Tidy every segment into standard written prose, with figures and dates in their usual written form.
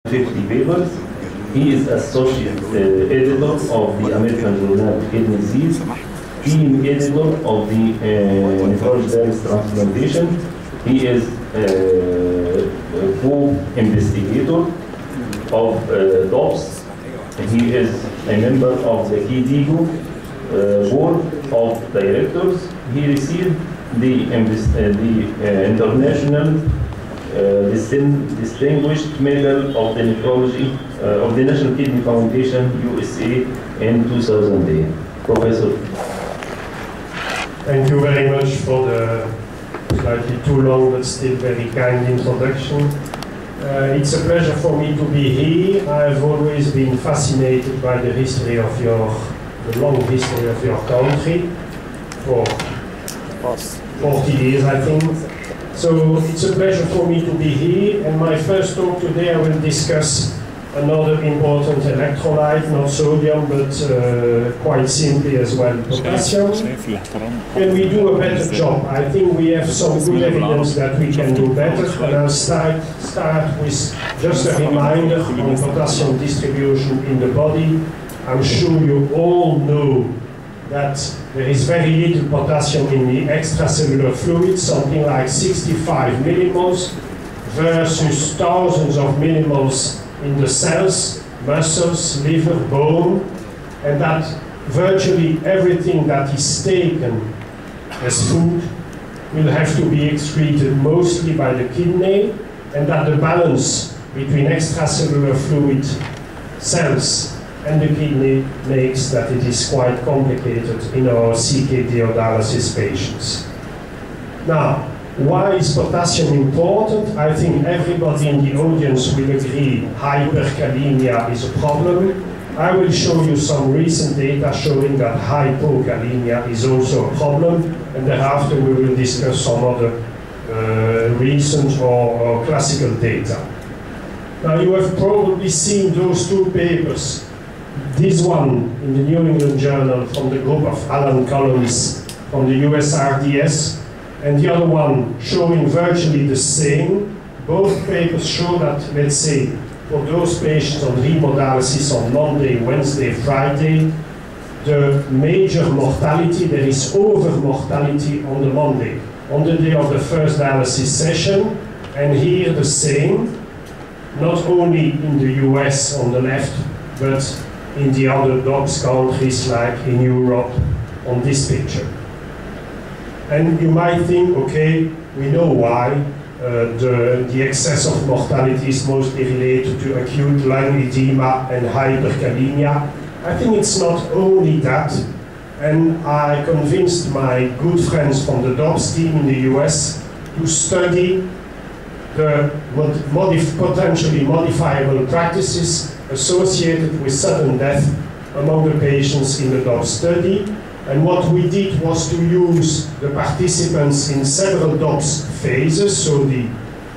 50 papers. He is associate editor of the American Journal of Kidney Disease, team editor of the nephrology transplantation. He is co-investigator of DOPS. He is a member of the KDIGO board of directors. He received the International Distinguished Medal of the Nephrology of the National Kidney Foundation USA in 2008. Professor. Thank you very much for the slightly too long but still very kind introduction. It's a pleasure for me to be here. I've always been fascinated by the history of the long history of your country for 40 years, I think. So it's a pleasure for me to be here, and my first talk today I will discuss another important electrolyte, not sodium, but quite simply as well, potassium. Can we do a better job? I think we have some good evidence that we can do better, and I'll start with just a reminder on potassium distribution in the body. I'm sure you all know that there is very little potassium in the extracellular fluid, something like 65 millimoles versus thousands of millimoles in the cells, muscles, liver, bone, and that virtually everything that is taken as food will have to be excreted mostly by the kidney, and that the balance between extracellular fluid, cells, and the kidney makes that it is quite complicated in our CKD or dialysis patients. Now, why is potassium important? I think everybody in the audience will agree hyperkalemia is a problem. I will show you some recent data showing that hypokalemia is also a problem, and thereafter we will discuss some other recent or classical data. Now, you have probably seen those two papers. This one in the New England Journal from the group of Alan Collins from the USRDS, and the other one showing virtually the same. Both papers show that, let's say, for those patients on hemodialysis on Monday, Wednesday, Friday, the major mortality, there is over-mortality on the Monday, on the day of the first dialysis session, and here the same, not only in the US on the left, but in the other DOPS countries like in Europe on this picture. And you might think, okay, we know why the excess of mortality is mostly related to acute lung edema and hyperkalemia. I think it's not only that, and I convinced my good friends from the DOPS team in the US to study the potentially modifiable practices associated with sudden death among the patients in the DOPS study. And what we did was to use the participants in several DOPS phases, so the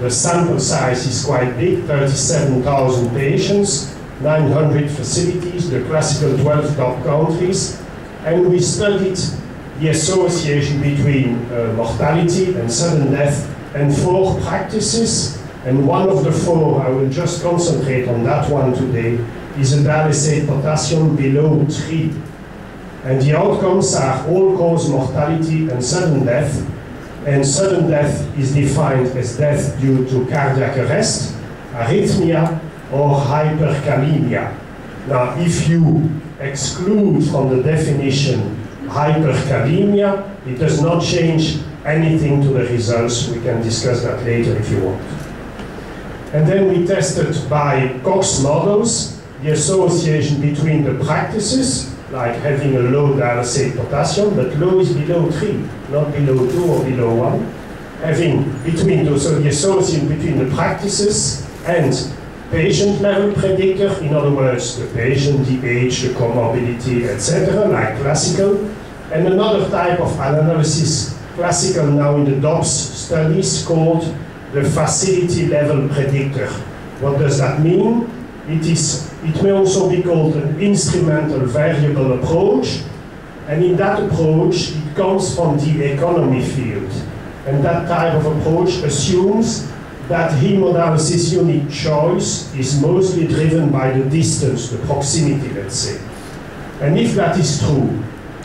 sample size is quite big, 37,000 patients, 900 facilities, the classical 12 top countries, and we studied the association between mortality and sudden death and 4 practices, and one of the 4, I will just concentrate on that one today, is a dialysate potassium below 3. And the outcomes are all-cause mortality and sudden death is defined as death due to cardiac arrest, arrhythmia, or hyperkalemia. Now, if you exclude from the definition hyperkalemia, it does not change anything to the results. We can discuss that later if you want. And then we tested by Cox models the association between the practices, like having a low dialysate potassium, but low is below 3, not below 2 or below 1. Having between those, so the association between the practices and patient-level predictor, in other words, the patient, the age, the comorbidity, etc., like classical. And another type of analysis, classical now in the DOPS studies, called the facility-level predictor. What does that mean? It may also be called an instrumental variable approach, and in that approach it comes from the economy field. And that type of approach assumes that hemodialysis unit choice is mostly driven by the distance, the proximity, let's say. And if that is true,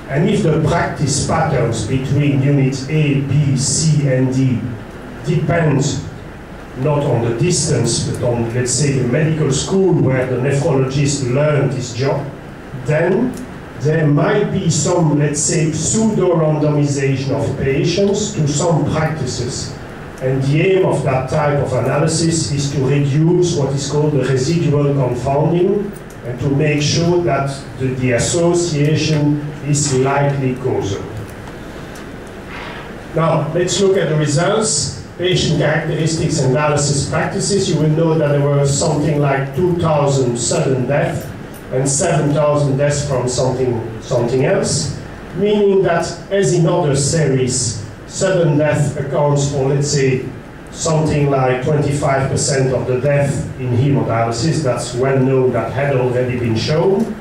and if the practice patterns between units A, B, C, and D depends not on the distance, but on, let's say, the medical school where the nephrologist learned his job, then there might be some, let's say, pseudo-randomization of patients to some practices. And the aim of that type of analysis is to reduce what is called the residual confounding and to make sure that the association is likely causal. Now, let's look at the results. Patient characteristics analysis practices. You will know that there were something like 2,000 sudden deaths and 7,000 deaths from something else, meaning that, as in other series, sudden death accounts for, let's say, something like 25% of the death in hemodialysis. That's well known, that had already been shown.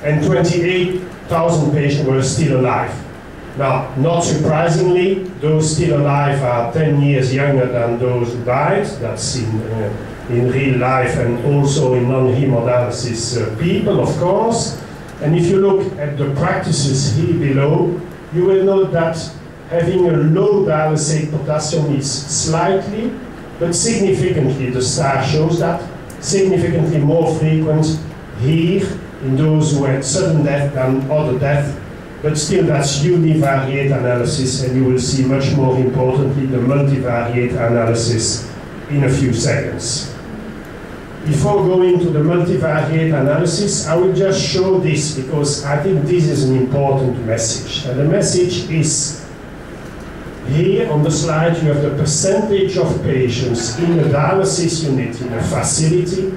And 28,000 patients were still alive. Now, not surprisingly, those still alive are 10 years younger than those who died. That's in real life and also in non-hemodialysis people, of course. And if you look at the practices here below, you will note that having a low dialysate potassium is slightly, but significantly, the star shows that, significantly more frequent here in those who had sudden death than other death. But still, that's univariate analysis, and you will see much more importantly the multivariate analysis in a few seconds. Before going to the multivariate analysis, I will just show this because I think this is an important message. And the message is, here on the slide you have the percentage of patients in a dialysis unit in a facility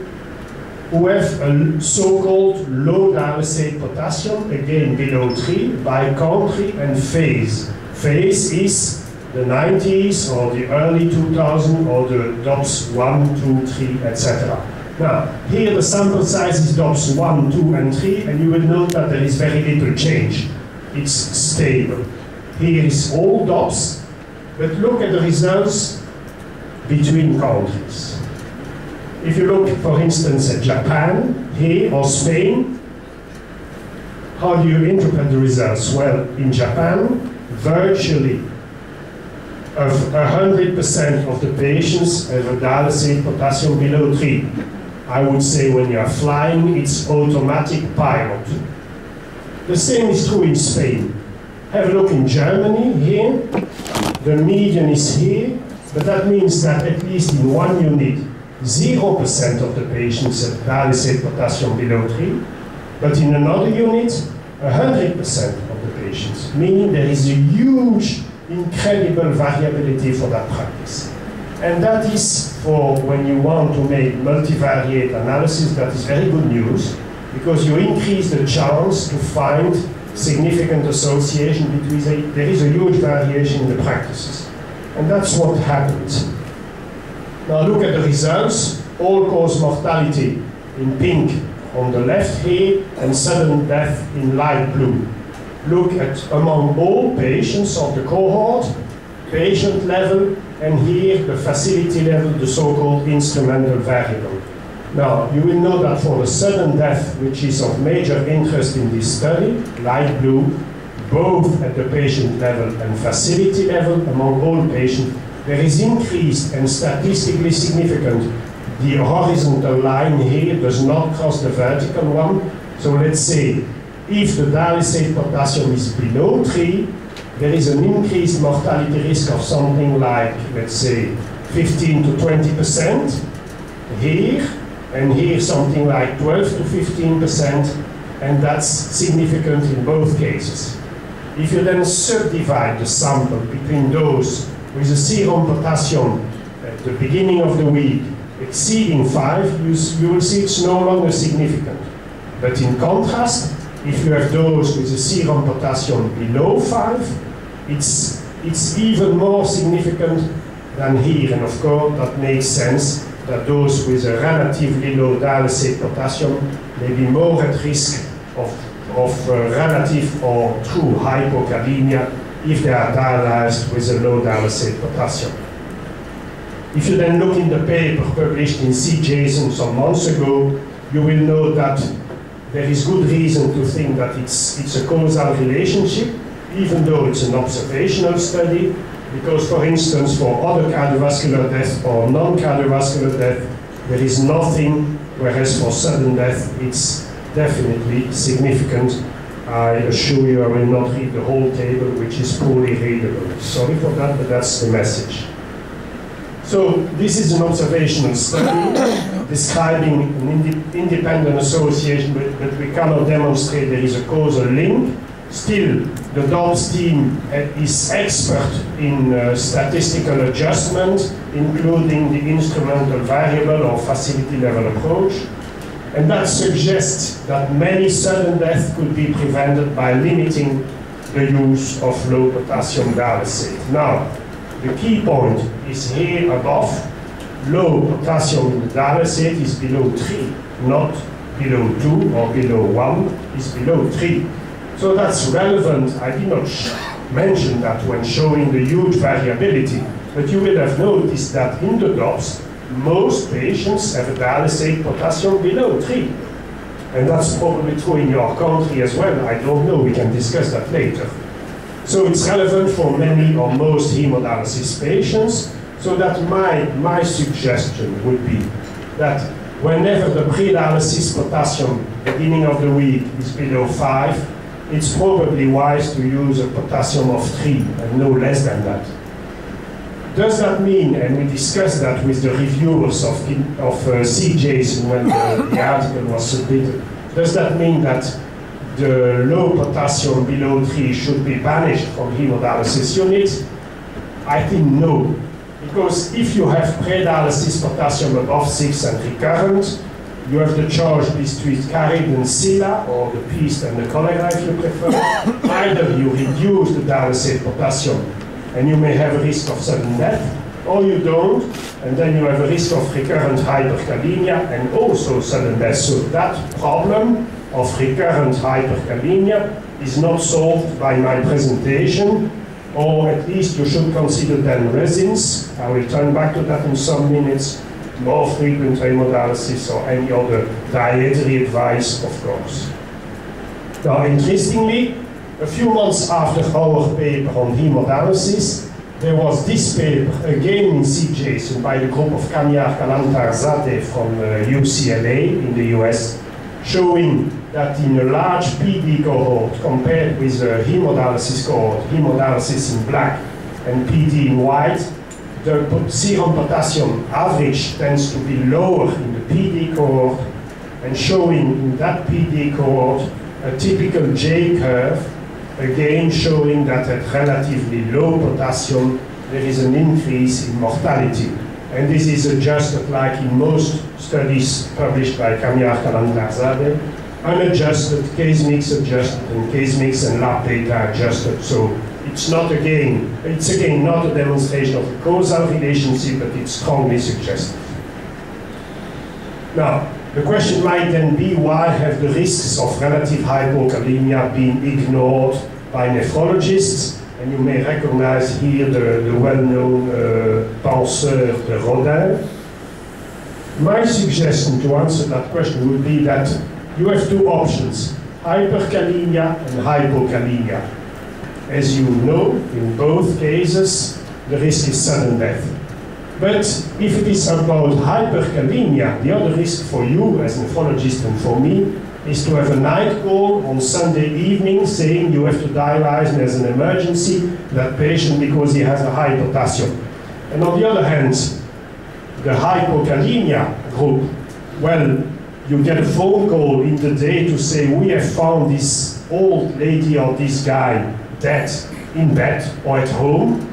who have a so-called low dialysate potassium, again below 3, by country and phase. Phase is the 90s or the early 2000s or the DOPS 1, 2, 3, etc. Now, here the sample size is DOPS 1, 2, and 3, and you will note that there is very little change. It's stable. Here is all DOPS, but look at the results between countries. If you look, for instance, at Japan, here, or Spain, how do you interpret the results? Well, in Japan, virtually of 100% of the patients have a dialysate potassium below 3. I would say when you are flying, it's automatic pilot. The same is true in Spain. Have a look in Germany, here. The median is here, but that means that at least in one unit, 0% of the patients have dialysate potassium below 3, but in another unit, 100% of the patients, meaning there is a huge, incredible variability for that practice. And that is for when you want to make multivariate analysis, that is very good news, because you increase the chance to find significant association between there is a huge variation in the practices. And that's what happens. Now look at the results. All-cause mortality in pink on the left here, and sudden death in light blue. Look at among all patients of the cohort, patient level, and here the facility level, the so-called instrumental variable. Now, you will know that for the sudden death, which is of major interest in this study, light blue, both at the patient level and facility level, among all patients, there is increased and statistically significant. The horizontal line here does not cross the vertical one. So let's say, if the dialysate potassium is below 3, there is an increased mortality risk of something like, let's say, 15 to 20% here, and here something like 12 to 15%, and that's significant in both cases. If you then subdivide the sample between those with a serum potassium at the beginning of the week exceeding 5, you will see it's no longer significant. But in contrast, if you have those with a serum potassium below 5, it's even more significant than here. And of course, that makes sense that those with a relatively low dialysate potassium may be more at risk of relative or true hypokalemia if they are dialyzed with a low dialysate potassium. If you then look in the paper published in CJSON some months ago, you will know that there is good reason to think that it's a causal relationship, even though it's an observational study, because, for instance, for other cardiovascular death or non-cardiovascular death, there is nothing, whereas for sudden death, it's definitely significant. I assure you I will not read the whole table, which is poorly readable. Sorry for that, but that's the message. So this is an observational study describing an independent association, but we cannot demonstrate there is a causal link. Still, the DOPS team is expert in statistical adjustment, including the instrumental variable or facility level approach. And that suggests that many sudden deaths could be prevented by limiting the use of low potassium dialysate. Now, the key point is here above. Low potassium in the dialysate is below 3, not below 2 or below 1, is below 3. So that's relevant. I did not mention that when showing the huge variability, but you will have noticed that in the DOPS, most patients have a dialysate potassium below 3. And that's probably true in your country as well. I don't know, we can discuss that later. So it's relevant for many or most hemodialysis patients. So that my suggestion would be that whenever the pre-dialysis potassium beginning of the week is below 5, it's probably wise to use a potassium of 3 and no less than that. Does that mean, and we discussed that with the reviewers of CJSON when the article was submitted, does that mean that the low potassium below 3 should be banished from hemodialysis units? I think no. Because if you have pre-dialysis potassium above 6 and recurrent, you have the choice between carried and SILA, or the pest and the cholera if you prefer. Either you reduce the dialysate potassium and you may have a risk of sudden death, or you don't, and then you have a risk of recurrent hyperkalemia and also sudden death. So that problem of recurrent hyperkalemia is not solved by my presentation, or at least you should consider then resins. I will turn back to that in some minutes. More frequent hemodialysis or any other dietary advice, of course. Now, interestingly, a few months after our paper on hemodialysis, there was this paper again in CJSON by the group of Kanyar-Kalantarzadeh from UCLA in the US, showing that in a large PD cohort compared with a hemodialysis cohort, hemodialysis in black and PD in white, the serum potassium average tends to be lower in the PD cohort, and showing in that PD cohort a typical J curve, again showing that at relatively low potassium there is an increase in mortality. And this is adjusted like in most studies published by Kanyar-Kalantarzadeh, unadjusted, case mix adjusted, and case mix and lab data adjusted. So it's again not a demonstration of a causal relationship, but it's strongly suggestive. Now, the question might then be, why have the risks of relative hypokalemia been ignored by nephrologists? And you may recognize here the well-known penseur, the Rodin. My suggestion to answer that question would be that you have two options, hyperkalemia and hypokalemia. As you know, in both cases, the risk is sudden death. But if it is about hyperkalemia, the other risk for you as a nephrologist and for me is to have a night call on Sunday evening saying you have to dialyze as an emergency that patient because he has a high potassium. And on the other hand, the hypokalemia group, well, you get a phone call in the day to say we have found this old lady or this guy dead in bed or at home,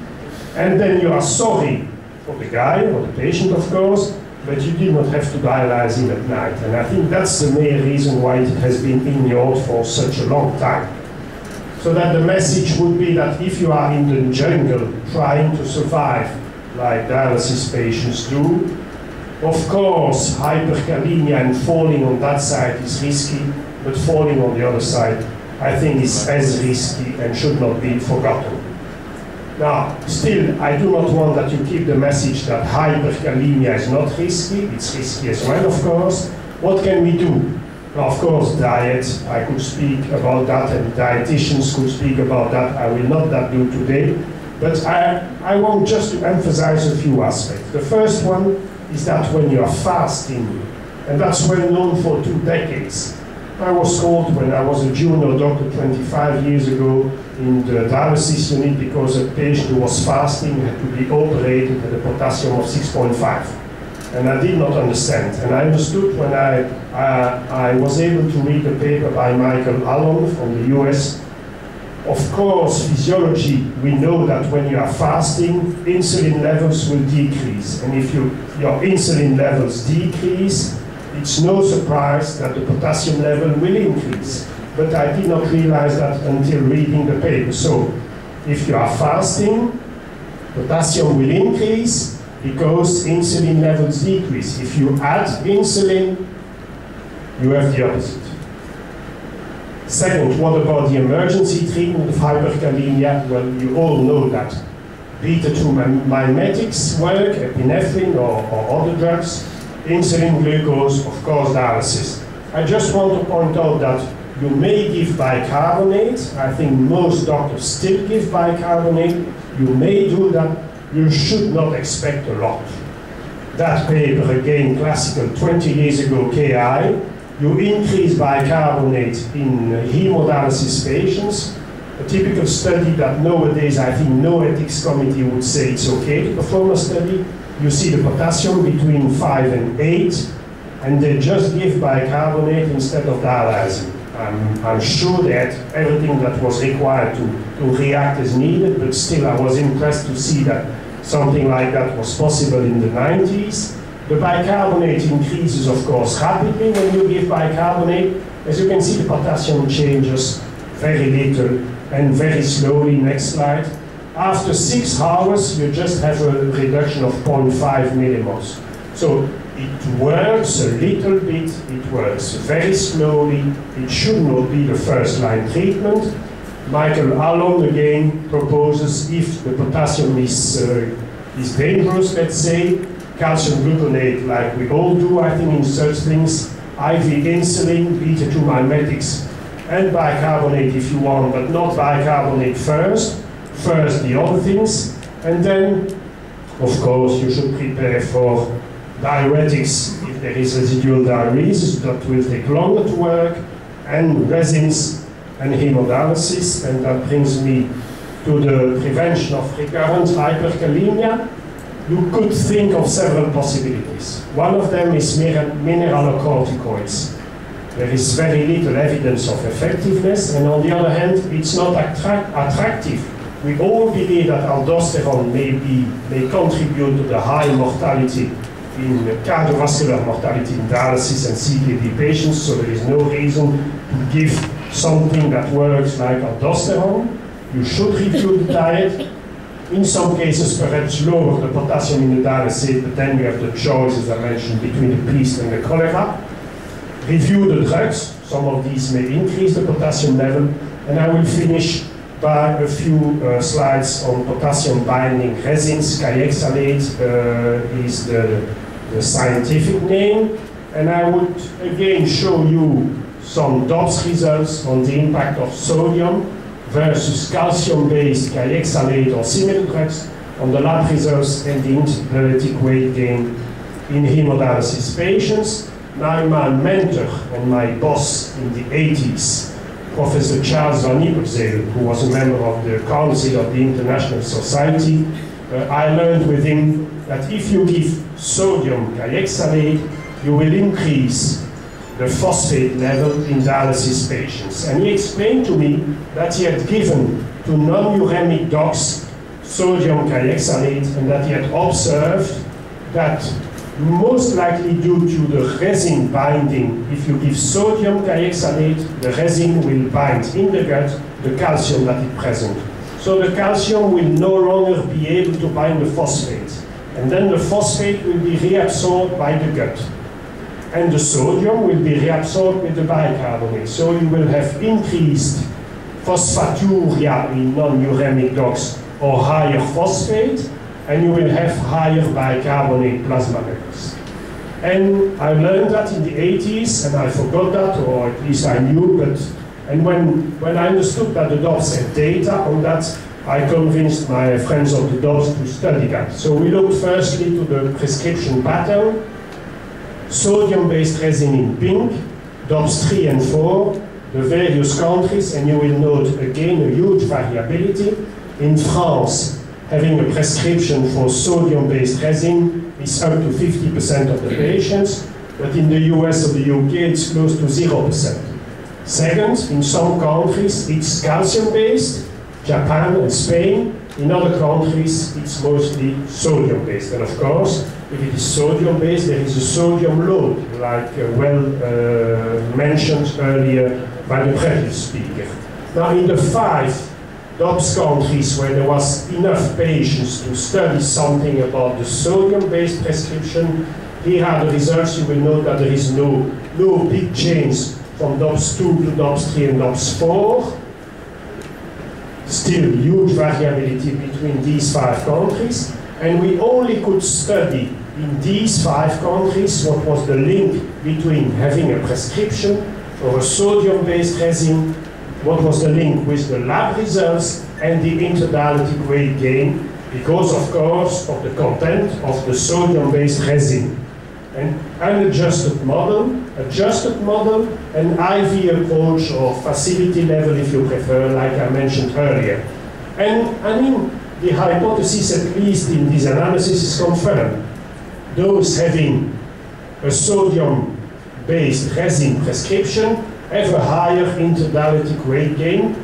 and then you are sorry for the guy or the patient, of course, but you did not have to dialyze him at night. And I think that's the main reason why it has been ignored for such a long time. So that the message would be that if you are in the jungle trying to survive, like dialysis patients do, of course, hyperkalemia and falling on that side is risky, but falling on the other side, I think, is as risky and should not be forgotten. Now, still, I do not want that you keep the message that hyperkalemia is not risky. It's risky as well, of course. What can we do? Now, of course, diet, I could speak about that, and dietitians could speak about that. I will not that do today. But I want just to emphasize a few aspects. The first one is that when you are fasting, and that's well known for 2 decades. I was called when I was a junior doctor 25 years ago in the dialysis unit because a patient who was fasting had to be operated at a potassium of 6.5. And I did not understand. And I understood when I was able to read a paper by Michel Jadoul from the US. Of course, physiology, we know that when you are fasting, insulin levels will decrease. And if your insulin levels decrease, it's no surprise that the potassium level will increase. But I did not realize that until reading the paper. So, if you are fasting, potassium will increase because insulin levels decrease. If you add insulin, you have the opposite. Second, what about the emergency treatment of hyperkalemia? Well, you all know that beta-2 mimetics work, epinephrine or other drugs, insulin, glucose, of course, dialysis. I just want to point out that you may give bicarbonate. I think most doctors still give bicarbonate. You may do that. You should not expect a lot. That paper, again, classical, 20 years ago, KI, you increase bicarbonate in hemodialysis patients. A typical study that nowadays I think no ethics committee would say it's okay to perform a study. You see the potassium between 5 and 8, and they just give bicarbonate instead of dialyzing. I'm sure that everything that was required to react is needed, but still I was impressed to see that something like that was possible in the 90s. The bicarbonate increases, of course, rapidly when you give bicarbonate. As you can see, the potassium changes very little and very slowly. Next slide. After 6 hours, you just have a reduction of 0.5 millimoles. So it works a little bit, it works very slowly. It should not be the first-line treatment. Michel Jadoul again proposes if the potassium is dangerous, let's say, calcium gluconate, like we all do, I think, in such things, IV insulin, beta-2 mimetics, and bicarbonate if you want, but not bicarbonate first. First the other things, and then, of course, you should prepare for diuretics if there is residual diuresis. That will take longer to work, and resins and hemodialysis, and that brings me to the prevention of recurrent hyperkalemia. You could think of several possibilities. One of them is mineralocorticoids. There is very little evidence of effectiveness, and on the other hand, it's not attractive. We all believe that aldosterone may contribute to the high mortality in cardiovascular mortality in dialysis and CKD patients, so there is no reason to give something that works like aldosterone. You should review the diet. In some cases, perhaps lower the potassium in the dialysate, but then you have the choice, as I mentioned, between the beast and the cholera. Review the drugs. Some of these may increase the potassium level. And I will finish by a few slides on potassium binding resins. Kayexalate is the scientific name. And I would again show you some DOPS results on the impact of sodium versus calcium-based kayexalate or similar drugs on the lab results and the interdialytic weight gain in hemodialysis patients. Now my mentor and my boss in the 80s, Professor Charles van Ypersele, who was a member of the Council of the International Society, I learned with him that if you give sodium kayexalate, you will increase the phosphate level in dialysis patients. And he explained to me that he had given to non-uremic docs sodium kayexalate, and that he had observed that most likely due to the resin binding, if you give sodium kayexalate, the resin will bind in the gut the calcium that is present. So the calcium will no longer be able to bind the phosphate. And then the phosphate will be reabsorbed by the gut. And the sodium will be reabsorbed with the bicarbonate. So you will have increased phosphaturia in non-uremic dogs or higher phosphate, and you will have higher bicarbonate plasma levels. And I learned that in the 80s, and I forgot that, or at least I knew, and when I understood that the DOPS had data on that, I convinced my friends of the DOPS to study that. So we looked firstly to the prescription pattern, sodium-based resin in pink, DOPS 3 and 4, the various countries, and you will note again a huge variability. In France, having a prescription for sodium-based resin is up to 50% of the patients, but in the US or the UK it's close to 0%. Second, in some countries it's calcium-based, Japan and Spain. In other countries it's mostly sodium-based. And of course, if it is sodium-based, there is a sodium load, like mentioned earlier by the previous speaker. Now in the 5 DOPS countries where there was enough patients to study something about the sodium-based prescription, here are the results. You will note that there is no big change from DOPS 2 to DOPS 3 and DOPS 4. Still huge variability between these 5 countries, and we only could study in these 5 countries what was the link between having a prescription for a sodium-based resin, what was the link with the lab results and the interdialytic weight gain, because of course of the content of the sodium-based resin. And an adjusted model, an IV approach or facility level if you prefer, like I mentioned earlier. And I mean, the hypothesis, at least in this analysis, is confirmed. Those having a sodium-based resin prescription have a higher interdialytic weight gain,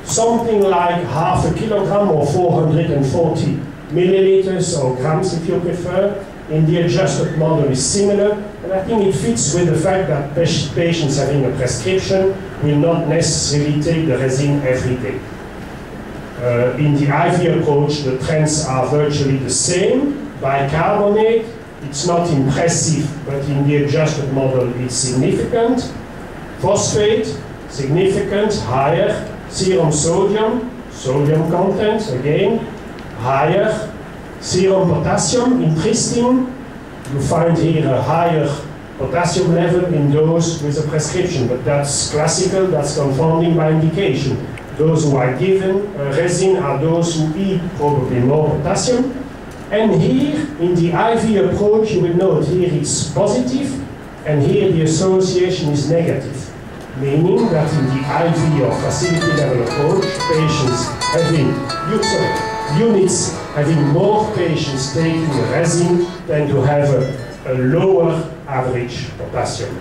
something like half a kilogram or 440 milliliters or grams if you prefer. In the adjusted model is similar, and I think it fits with the fact that patients having a prescription will not necessarily take the resin every day. In the IV approach, the trends are virtually the same. Bicarbonate, it's not impressive, but in the adjusted model it's significant. Phosphate, significant, higher. Serum sodium, sodium content, again, higher. Serum potassium, interesting. You find here a higher potassium level in those with a prescription, but that's classical, that's confounding by indication. Those who are given resin are those who eat probably more potassium. And here, in the IV approach, you will note here it's positive, and here the association is negative, meaning that in the IV or facility level approach, patients having units having more patients taking resin than to have a lower average potassium.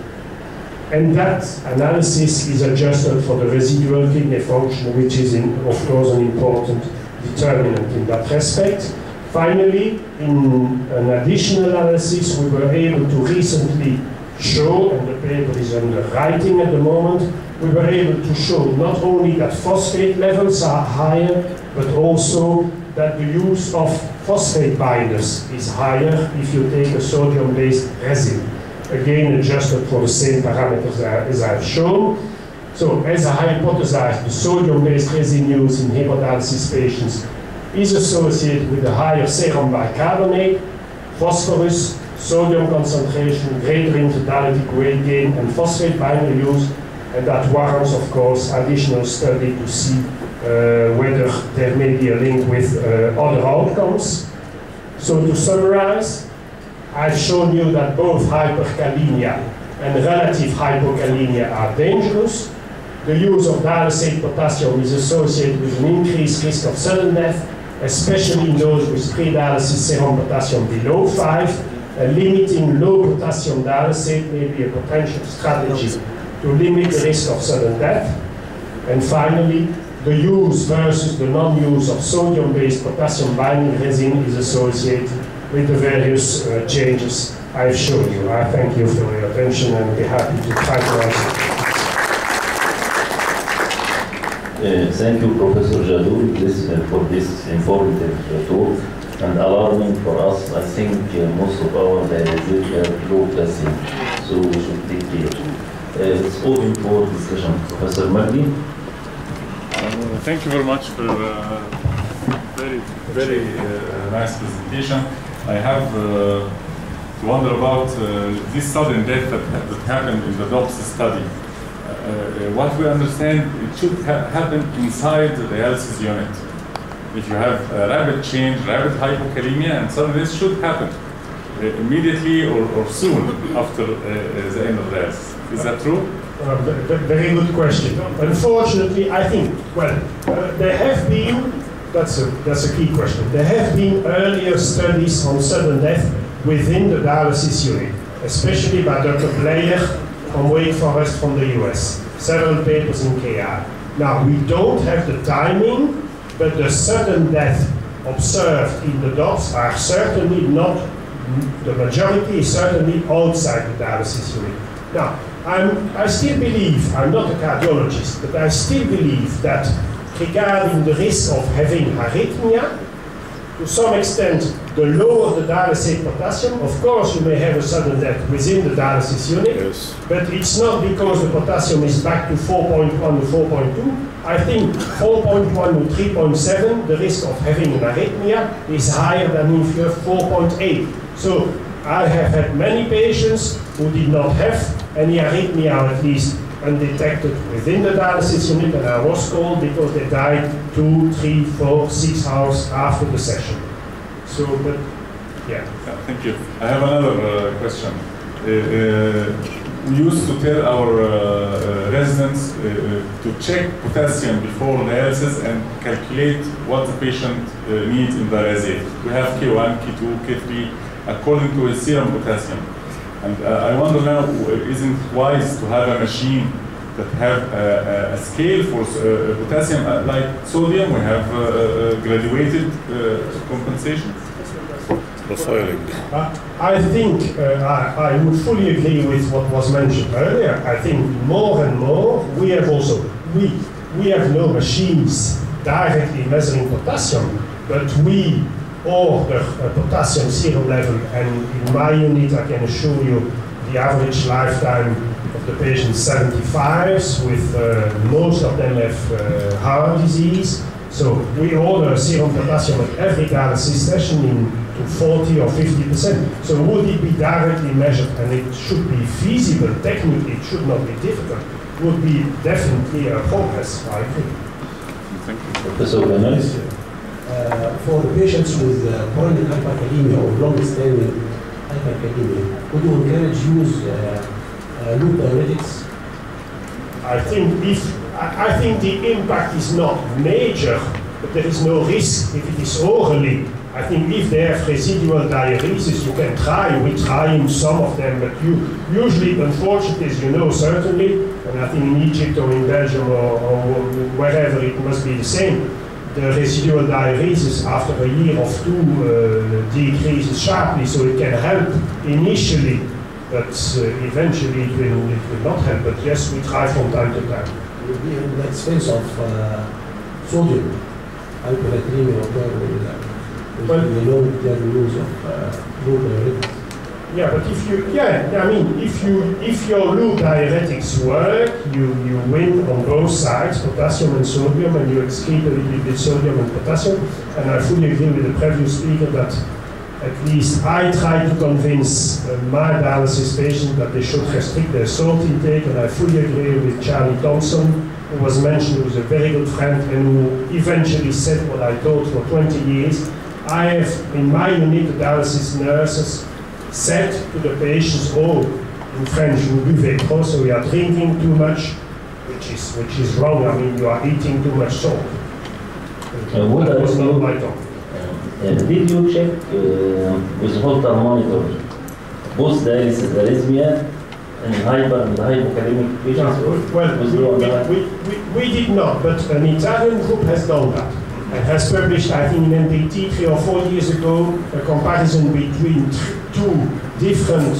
And that analysis is adjusted for the residual kidney function, which is, of course, an important determinant in that respect. Finally, in an additional analysis, we were able to recently show, and the paper is under writing at the moment, we were able to show not only that phosphate levels are higher, but also that the use of phosphate binders is higher if you take a sodium-based resin. Again, adjusted for the same parameters as I've shown. So, as I hypothesized, the sodium-based resin use in hemodialysis patients is associated with a higher serum bicarbonate, phosphorus, sodium concentration, greater interdialytic weight gain, and phosphate binder use, and that warrants, of course, additional study to see whether there may be a link with other outcomes. So to summarize, I've shown you that both hyperkalemia and relative hypokalemia are dangerous. The use of dialysate potassium is associated with an increased risk of sudden death, especially in those with pre-dialysis serum potassium below 5. Limiting low potassium dialysate may be a potential strategy to limit the risk of sudden death. And finally, the use versus the non-use of sodium-based potassium binding resin is associated with the various changes I've shown you. I thank you for your attention and I'll be happy to try to answer. Thank you, Professor Jadoul, for this informative talk and alarming for us. I think most of our dialysis are low potassium, so we should take care. It's open for discussion. Professor Magdi. Thank you very much for Very nice presentation. I have to wonder about this sudden death that happened in the DOPS study. What we understand, it should happen inside the dialysis unit. If you have a rapid change, rapid hypokalemia, and suddenly this should happen immediately or soon after the end of dialysis. Is that true? Very good question. Unfortunately, I think, well, there have been, that's a key question. There have been earlier studies on sudden death within the dialysis unit, especially by Dr. Blair from Wake Forest from the US. Several papers in KI. Now, we don't have the timing, but the sudden death observed in the DOPS are certainly not, the majority is certainly outside the dialysis unit. Now, I still believe, I'm not a cardiologist, but I still believe that regarding the risk of having arrhythmia, to some extent, the lower the dialysate potassium, of course you may have a sudden death within the dialysis unit, yes. But it's not because the potassium is back to 4.1 to 4.2. I think 4.1 to 3.7, the risk of having an arrhythmia is higher than if you have 4.8. So I have had many patients who did not have any arrhythmia, at least undetected within the dialysis unit, and I was called because they died 2, 3, 4, 6 hours after the session. So, but yeah. Thank you. I have another question. We used to tell our residents to check potassium before dialysis and calculate what the patient needs in dialysate. We have K1, K2, K3, according to his serum potassium. And I wonder now, isn't it wise to have a machine that have a scale for potassium like sodium? We have graduated compensation. Profiling. I think I would fully agree with what was mentioned earlier. I think more and more we have also we have no machines directly measuring potassium, but we order a potassium serum level, and in my unit I can assure you the average lifetime of the patient 75s, with most of them have heart disease. So we order a serum potassium at every dialysis session to 40 or 50%. So would it be directly measured, and it should be feasible, technically it should not be difficult, would be definitely a progress, I think. Thank you. Professor, for the patients with chronic hyperkalemia or long-standing hyperkalemia, would you encourage use loop diuretics? I think the impact is not major, but there is no risk if it is orally. I think if they have residual diuresis, you can try. We try in some of them, but usually, unfortunately, as you know, certainly, and I think in Egypt or in Belgium or wherever it must be the same, the residual diuresis after a year or two decreases sharply, so it can help initially, but eventually it will not help. But yes, we try from time to time. It will be at the expense of sodium, hyperkalemia, or whatever. Well, the long-term use of loop diuretics. Yeah, but if your loop diuretics work, you win on both sides, potassium and sodium, and you excrete a little bit sodium and potassium. And I fully agree with the previous speaker that at least I try to convince my dialysis patients that they should restrict their salt intake, and I fully agree with Charlie Thompson, who was mentioned, who was a very good friend, and who eventually said what I taught for 20 years. I have, in my unit, the dialysis nurses said to the patients, oh, in French, vous buvez trop, so you are drinking too much, which is wrong. I mean, you are eating too much salt. What was not my talk. Did you check with Holter monitor both dialysis arrhythmia and hyper and hypokalemic patients? Well, we did not, but an Italian group has done that. And has published, I think in NDT 3 or 4 years ago, a comparison between two different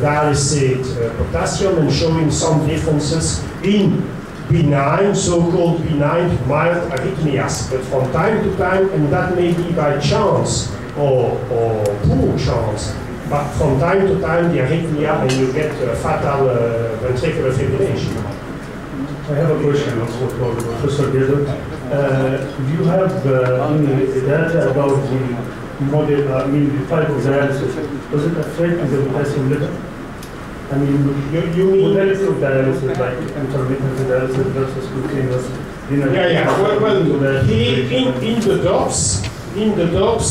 dialysate potassium and showing some differences in benign, so-called benign, mild arrhythmias. But from time to time, and that may be by chance or poor chance, but from time to time the arrhythmia and you get fatal ventricular fibrillation. I have a question also for Professor Jadoul. Do you have any data about the model, the type of dialysis? Does it affect the potassium level? I mean, you mean relative dialysis, like intermittent dialysis versus continuous? Yeah. Well, in the DOPS,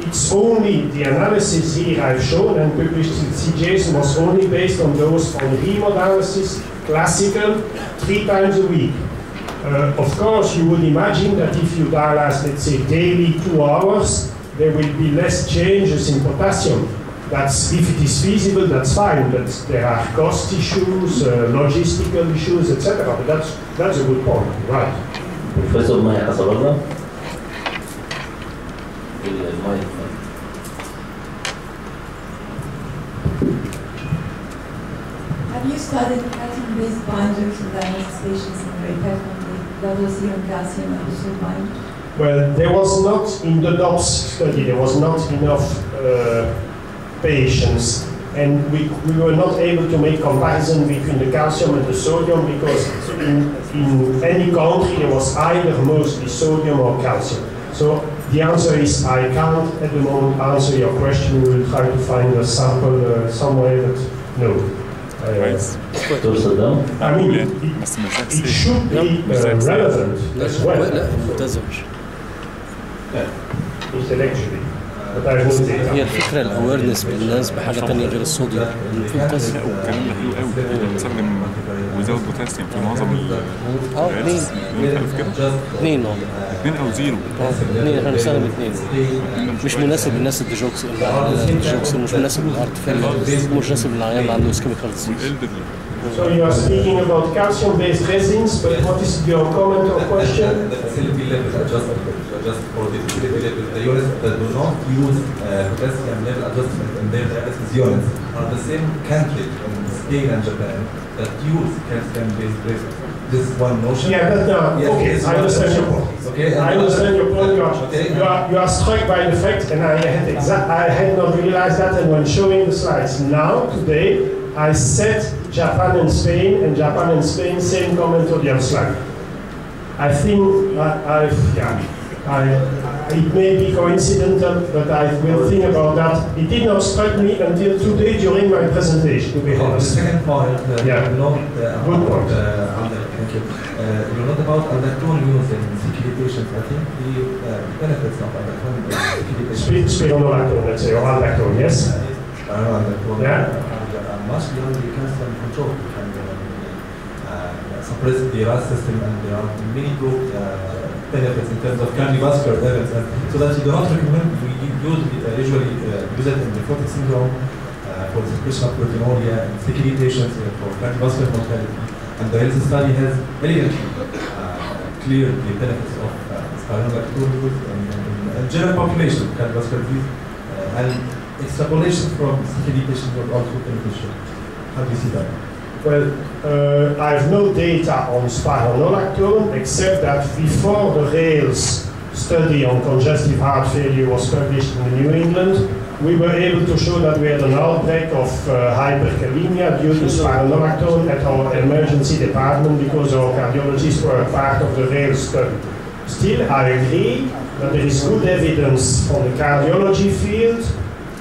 it's only the analysis here I've shown and published in CJS was only based on those on hemodialysis, classical, 3 times a week. Of course, you would imagine that if you dialyze, let's say, daily 2 hours, there will be less changes in potassium. That's, if it is feasible, that's fine, but there are cost issues, logistical issues, etc. But that's a good point, right? Professor Maya Casablanca. Have you studied calcium-based binders in dialysis patients in very carefully levels serum calcium and also bind? Well, there was not, in the DOPS study, there was not enough patients, and we were not able to make comparison between the calcium and the sodium because in any country there was either mostly sodium or calcium. So the answer is I can't at the moment answer your question. We will try to find a sample somewhere, but no. I mean, it should be relevant as well. Intellectually. هي الفكرة الأويرنس بالناس بحاجة تانية غير الصوديوم. والكلام ده حلو قوي. بنستخدم ويزود بوتاسيوم في معظم الدراسات. اثنين 2 أو 0. اثنين احنا بنستخدم 2. مش مناسب للناس الديجوكسين مش مناسب للارتفيل مش مناسب للعيان اللي عنده اسكيميك هارت ديزيز. So you are speaking about calcium-based resins, but what is your comment or question? The facility level adjustment, just for the facility level, the units that do not use potassium level adjustment in their dialysis units are the same country in Spain and Japan that use calcium-based resins. This is one notion. Yeah, but yes, okay, I understand your point. Okay, I understand your point. You are struck by the fact, and I had not realized that, and when showing the slides now, today, I said Japan and Spain, same comment on the other slide. I think it may be coincidental, but I will think about that. It did not strike me until today during my presentation, to be honest. The second point, good point. Thank you. You're not about aldactone use in CKD patients. I think the benefits of aldactone in CKD patients. Spironolactone, let's say, or aldactone, yes? Spironolactone. Yeah. Much beyond the calcium control. Can suppress the RAS system, and there are many good benefits in terms of cardiovascular events. So that you do not recommend, we usually use it in nephrotic syndrome for the suppression of proteinuria in CKD patients for cardiovascular mortality. And the health study has elegantly cleared the benefits of spironolactone in general population of cardiovascular disease, and extrapolation from CKD patients was also beneficial. How do you see that? Well, I have no data on spironolactone, except that before the RAILS study on congestive heart failure was published in New England, we were able to show that we had an outbreak of hyperkalemia due to spironolactone at our emergency department because our cardiologists were part of the RAILS study. Still, I agree that there is good evidence from the cardiology field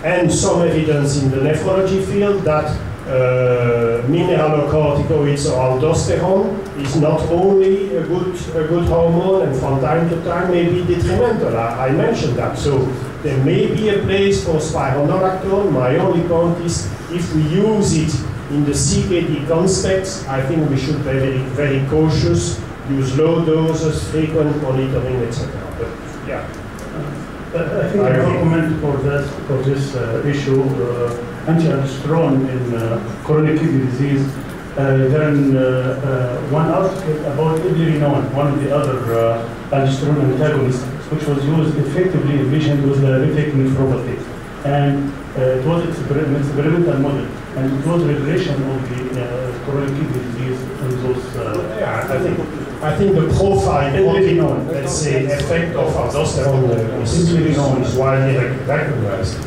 and some evidence in the nephrology field that mineralocorticoids or aldosterone is not only a good hormone and from time to time may be detrimental. I mentioned that. So there may be a place for spironolactone. My only point is if we use it in the CKD context, I think we should be very, very cautious, use low doses, frequent monitoring, etc. But yeah. I think the argument for this issue, anti-aldosterone in chronic kidney disease, then one article about ibuprofen, one of the other aldosterone antagonists, which was used effectively in patients with diabetic nephropathy. And it was an experimental model, and it was regulation of the chronic kidney disease in those. I think the profile, let's say, effect of aldosterone is widely recognized.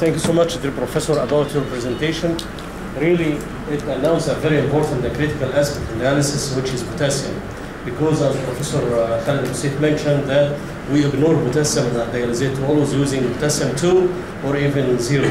Thank you so much, dear Professor, about your presentation. really it announced a very important and critical aspect in dialysis, which is potassium. Because as Professor Khaled Hussein mentioned that we ignore potassium in dialysis, always using potassium 2 or even 0.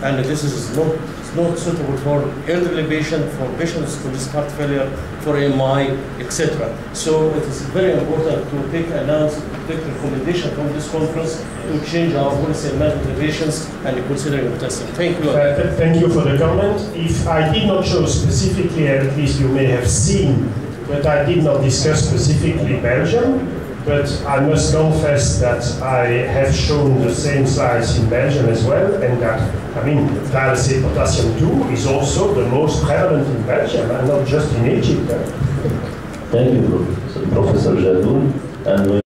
And this is not suitable for elderly patients, for patients with heart failure, for MI, etc. So it is very important to take recommendation from this conference to change our policy and management patients and considering potassium. Thank you. Thank you for the comment. If I did not show specifically, at least you may have seen, but I did not discuss specifically Belgium. But I must confess that I have shown the same slides in Belgium as well, and that, I mean, dialysate potassium 2 is also the most prevalent in Belgium, and not just in Egypt. Thank you, Professor Jadoul. And